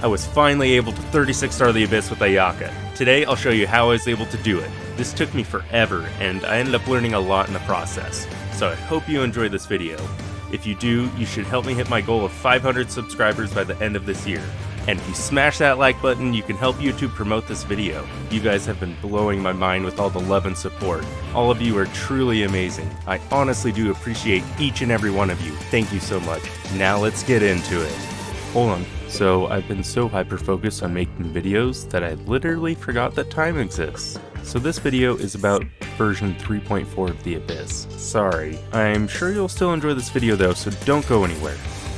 I was finally able to 36 star the Abyss with Ayaka. Today I'll show you how I was able to do it. This took me forever, and I ended up learning a lot in the process. So I hope you enjoy this video. If you do, you should help me hit my goal of 500 subscribers by the end of this year. And if you smash that like button, you can help YouTube promote this video. You guys have been blowing my mind with all the love and support. All of you are truly amazing. I honestly do appreciate each and every one of you. Thank you so much. Now let's get into it. Hold on. So I've been so hyper-focused on making videos that I literally forgot that time exists. So this video is about version 3.4 of the Abyss. Sorry. I'm sure you'll still enjoy this video though, so don't go anywhere.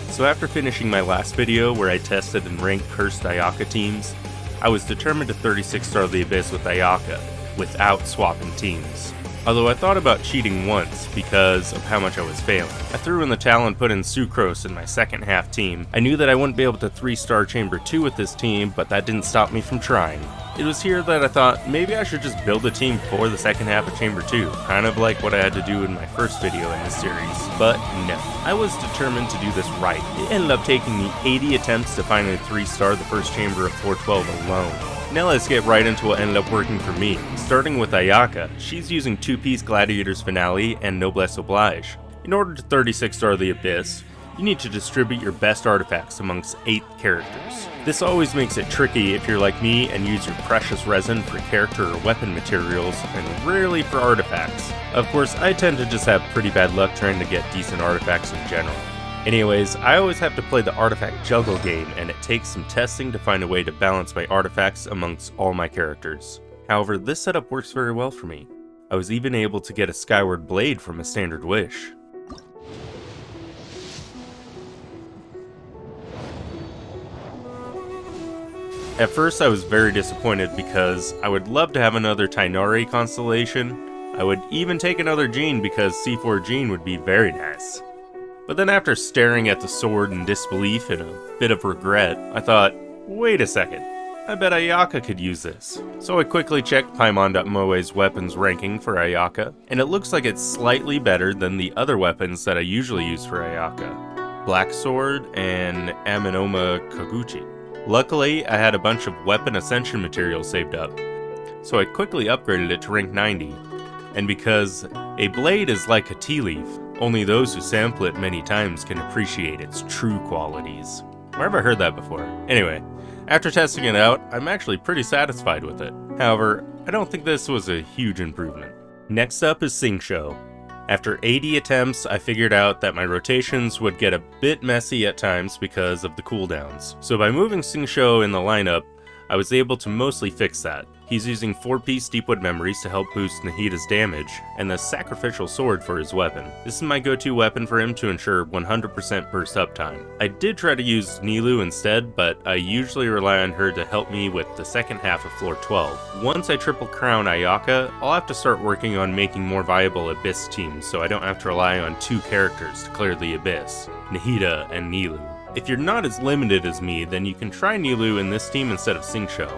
So after finishing my last video where I tested and ranked cursed Ayaka teams, I was determined to 36 star the Abyss with Ayaka, without swapping teams. Although I thought about cheating once because of how much I was failing. I threw in the towel and put in Sucrose in my second half team. I knew that I wouldn't be able to 3-star Chamber 2 with this team, but that didn't stop me from trying. It was here that I thought maybe I should just build a team for the second half of Chamber 2, kind of like what I had to do in my first video in this series. But no, I was determined to do this right. It ended up taking me 80 attempts to finally 3-star the first chamber of floor 12 alone. Now let's get right into what ended up working for me. Starting with Ayaka, she's using 2-piece Gladiator's Finale and Noblesse Oblige. In order to 36 star the Abyss, you need to distribute your best artifacts amongst 8 characters. This always makes it tricky if you're like me and use your precious resin for character or weapon materials and rarely for artifacts. Of course, I tend to just have pretty bad luck trying to get decent artifacts in general. Anyways, I always have to play the artifact juggle game, and it takes some testing to find a way to balance my artifacts amongst all my characters. However, this setup works very well for me. I was even able to get a Skyward Blade from a standard wish. At first I was very disappointed because I would love to have another Tainari constellation. I would even take another Jean because C4 Jean would be very nice. But then after staring at the sword in disbelief and a bit of regret, I thought, wait a second, I bet Ayaka could use this. So I quickly checked Paimon.moe's weapons ranking for Ayaka, and it looks like it's slightly better than the other weapons that I usually use for Ayaka. Black Sword and Aminoma Koguchi. Luckily, I had a bunch of weapon ascension materials saved up, so I quickly upgraded it to rank 90. And because a blade is like a tea leaf, only those who sample it many times can appreciate its true qualities. Where have I heard that before? Anyway, after testing it out, I'm actually pretty satisfied with it. However, I don't think this was a huge improvement. Next up is Xingqiu. After 80 attempts, I figured out that my rotations would get a bit messy at times because of the cooldowns. So by moving Xingqiu in the lineup, I was able to mostly fix that. He's using 4-piece Deepwood Memories to help boost Nahida's damage, and the Sacrificial Sword for his weapon. This is my go-to weapon for him to ensure 100% burst uptime. I did try to use Nilou instead, but I usually rely on her to help me with the second half of floor 12. Once I triple crown Ayaka, I'll have to start working on making more viable Abyss teams so I don't have to rely on 2 characters to clear the Abyss, Nahida and Nilou. If you're not as limited as me, then you can try Nilou in this team instead of Xingqiu.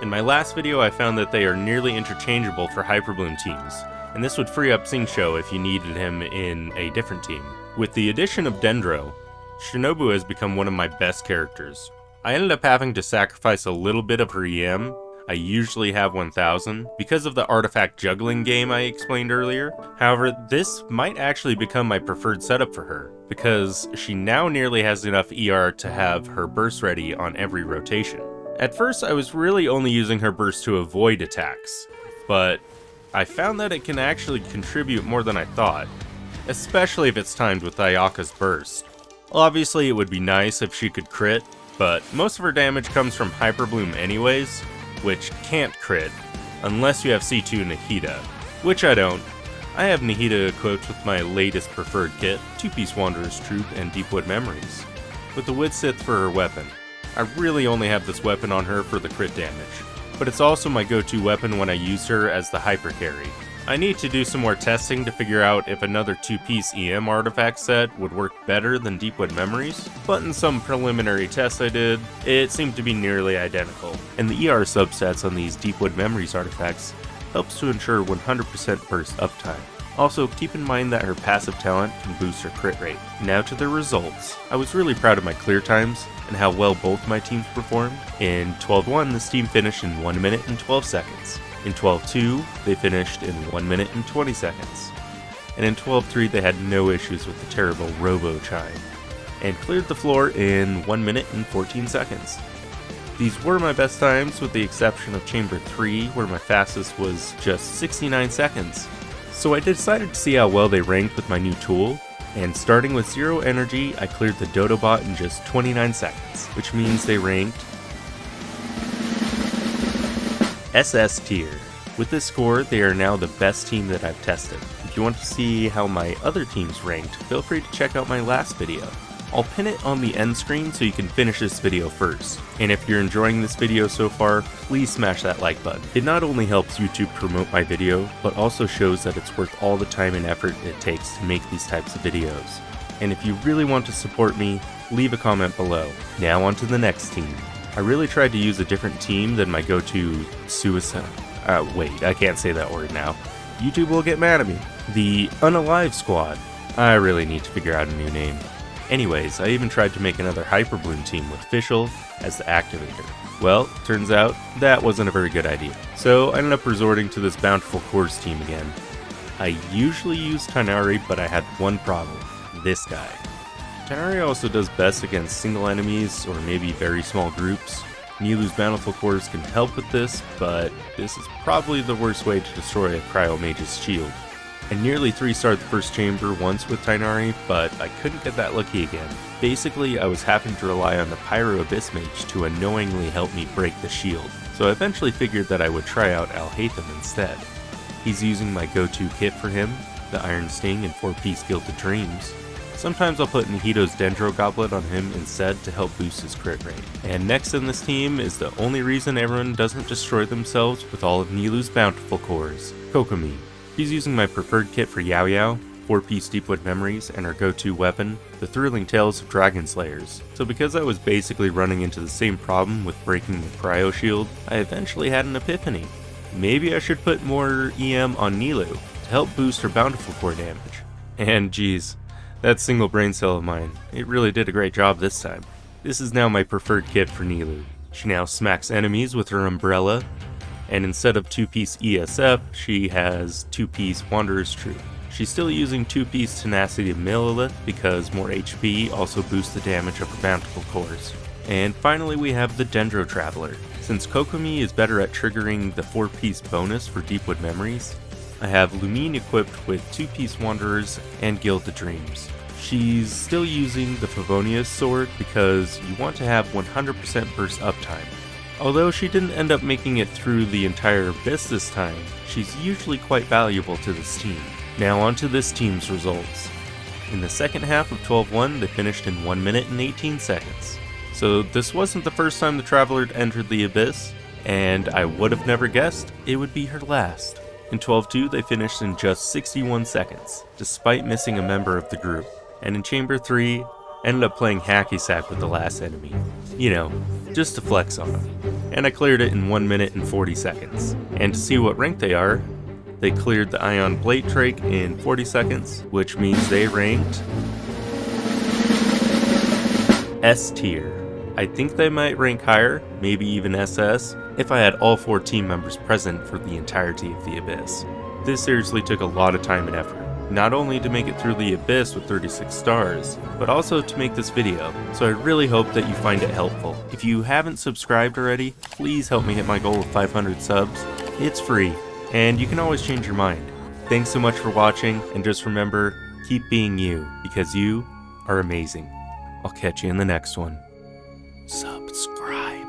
In my last video I found that they are nearly interchangeable for Hyperbloom teams, and this would free up Xingqiu if you needed him in a different team. With the addition of Dendro, Shinobu has become one of my best characters. I ended up having to sacrifice a little bit of her EM. I usually have 1000, because of the artifact juggling game I explained earlier. However, this might actually become my preferred setup for her, because she now nearly has enough ER to have her burst ready on every rotation. At first I was really only using her burst to avoid attacks, but I found that it can actually contribute more than I thought, especially if it's timed with Ayaka's burst. Obviously it would be nice if she could crit, but most of her damage comes from Hyperbloom anyways, which can't crit unless you have C2 Nahida, which I don't. I have Nahida equipped with my latest preferred kit, 2-piece Wanderer's Troop and Deepwood Memories, with the Wit Sith for her weapon. I really only have this weapon on her for the crit damage, but it's also my go-to weapon when I use her as the hyper carry. I need to do some more testing to figure out if another 2-piece EM artifact set would work better than Deepwood Memories, but in some preliminary tests I did, it seemed to be nearly identical, and the ER subsets on these Deepwood Memories artifacts helps to ensure 100% burst uptime. Also, keep in mind that her passive talent can boost her crit rate. Now to the results. I was really proud of my clear times. and how well both my teams performed. In 12-1, this team finished in 1 minute and 12 seconds. In 12-2, they finished in 1 minute and 20 seconds. And in 12-3, they had no issues with the terrible Robo Chime, and cleared the floor in 1 minute and 14 seconds. These were my best times, with the exception of Chamber 3, where my fastest was just 69 seconds. So I decided to see how well they ranked with my new tool, and starting with 0 energy, I cleared the Dodobot in just 29 seconds, which means they ranked SS tier. With this score, they are now the best team that I've tested. If you want to see how my other teams ranked, feel free to check out my last video. I'll pin it on the end screen so you can finish this video first. And if you're enjoying this video so far, please smash that like button. It not only helps YouTube promote my video, but also shows that it's worth all the time and effort it takes to make these types of videos. And if you really want to support me, leave a comment below. Now on to the next team. I really tried to use a different team than my go-to suicide. Wait, I can't say that word now. YouTube will get mad at me. The Unalive Squad. I really need to figure out a new name. Anyways, I even tried to make another Hyper Bloom team with Fischl as the activator. Well, turns out that wasn't a very good idea. So I ended up resorting to this Bountiful Cores team again. I usually use Tighnari, but I had one problem. This guy. Tighnari also does best against single enemies or maybe very small groups. Nilou's Bountiful Cores can help with this, but this is probably the worst way to destroy a Cryo Mage's shield. I nearly 3-starred the first chamber once with Tighnari, but I couldn't get that lucky again. Basically, I was having to rely on the Pyro Abyss Mage to unknowingly help me break the shield, so I eventually figured that I would try out Alhaitham instead. He's using my go-to kit for him, the Iron Sting and 4-piece Gilded Dreams. Sometimes I'll put Nahida's Dendro Goblet on him instead to help boost his crit rate. And next in this team is the only reason everyone doesn't destroy themselves with all of Nilou's Bountiful Cores, Kokomi. He's using my preferred kit for Yao Yao, 4-piece Deepwood Memories, and our go-to weapon, the Thrilling Tales of Dragon Slayers. So because I was basically running into the same problem with breaking the Cryo Shield, I eventually had an epiphany. Maybe I should put more EM on Nilou to help boost her Bountiful Core damage. And geez, that single brain cell of mine, it really did a great job this time. This is now my preferred kit for Nilou. She now smacks enemies with her umbrella, and instead of 2-piece ESF, she has 2-piece Wanderer's Troop. She's still using 2-piece Tenacity of Millilith because more HP also boosts the damage of her Bountiful Cores. And finally we have the Dendro Traveler. Since Kokomi is better at triggering the 4-piece bonus for Deepwood Memories, I have Lumine equipped with 2-piece Wanderers and Gilded Dreams. She's still using the Favonius Sword because you want to have 100% burst uptime. Although she didn't end up making it through the entire Abyss this time, she's usually quite valuable to this team. Now on to this team's results. In the second half of 12-1, they finished in 1 minute and 18 seconds. So this wasn't the first time the Traveler had entered the Abyss, and I would have never guessed it would be her last. In 12-2, they finished in just 61 seconds, despite missing a member of the group. And in Chamber 3, ended up playing hacky sack with the last enemy. You know, just to flex on them. And I cleared it in 1 minute and 40 seconds. And to see what rank they are, they cleared the Ion Blade Drake in 40 seconds, which means they ranked S tier. I think they might rank higher, maybe even SS, if I had all 4 team members present for the entirety of the Abyss. This seriously took a lot of time and effort. Not only to make it through the Abyss with 36 stars, but also to make this video, so I really hope that you find it helpful. If you haven't subscribed already, please help me hit my goal of 500 subs. It's free, and you can always change your mind. Thanks so much for watching, and just remember, keep being you, because you are amazing. I'll catch you in the next one. Subscribe.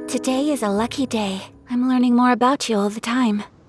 Today is a lucky day. I'm learning more about you all the time.